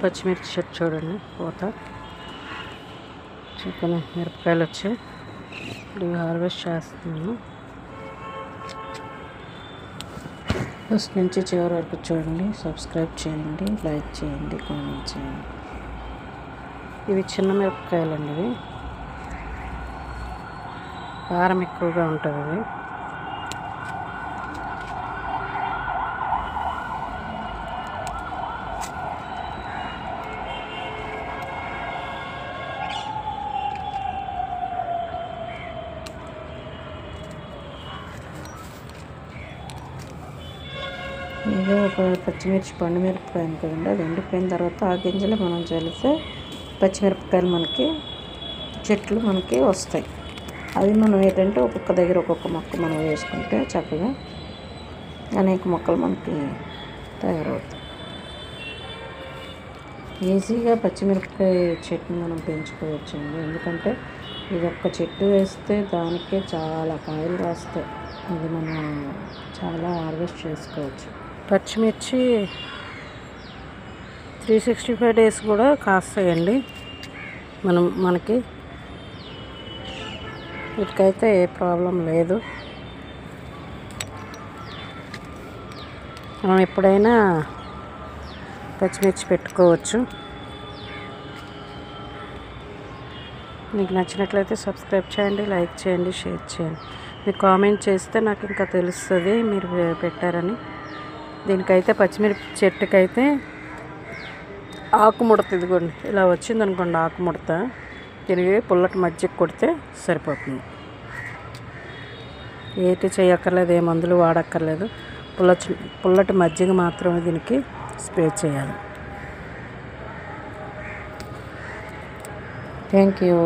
పచ్చిమిర్చి చెట్టు చూడండి, పూత చికెన్ మిరపకాయలు వచ్చి ఇవి హార్వెస్ట్ చేస్తున్నాను. ఫస్ట్ నుంచి చివరి వరకు చూడండి, సబ్స్క్రైబ్ చేయండి, లైక్ చేయండి, కామెంట్ చేయండి. ఇవి చిన్న మిరపకాయలు అండి, ఇవి కారం ఎక్కువగా ఉంటుంది. ఇవి ఇదే ఒక పచ్చిమిర్చి పండు మిరపకాయ కదండి, అది ఎండిపోయిన తర్వాత ఆ గింజలు మనం చల్లితే పచ్చిమిరపకాయలు మనకి చెట్లు మనకి వస్తాయి. అవి మనం ఏంటంటే ఒక్కొక్క దగ్గర ఒక్కొక్క మొక్క మనం వేసుకుంటే చక్కగా అనేక మొక్కలు మనకి తయారవుతాయి. ఈజీగా పచ్చిమిరపకాయ చెట్టుని మనం పెంచుకోవచ్చండి, ఎందుకంటే ఇది ఒక్క చెట్టు వేస్తే దానికే చాలా కాయలు రాస్తాయి. ఇది మనం చాలా హార్వెస్ట్ చేసుకోవచ్చు. పచ్చిమిర్చి 365 డేస్ కూడా కాస్తాయండి. మనకి వీటికైతే ఏ ప్రాబ్లం లేదు. మనం ఎప్పుడైనా పచ్చిమిర్చి పెట్టుకోవచ్చు. మీకు నచ్చినట్లయితే సబ్స్క్రైబ్ చేయండి, లైక్ చేయండి, షేర్ చేయండి. మీరు కామెంట్ చేస్తే నాకు ఇంకా తెలుస్తుంది మీరు పెట్టారని. దీనికైతే పచ్చిమిరప చెట్టుకైతే ఆకుముడత ఇదిగోండి ఇలా వచ్చింది అనుకోండి, ఆకుముడత. దీనికి పుల్లటి మజ్జిగ కొడితే సరిపోతుంది. ఏటి చేయక్కర్లేదు, ఏ మందులు వాడక్కర్లేదు. పుల్లటి మజ్జిగ మాత్రమే దీనికి స్ప్రే చేయాలి. Thank you.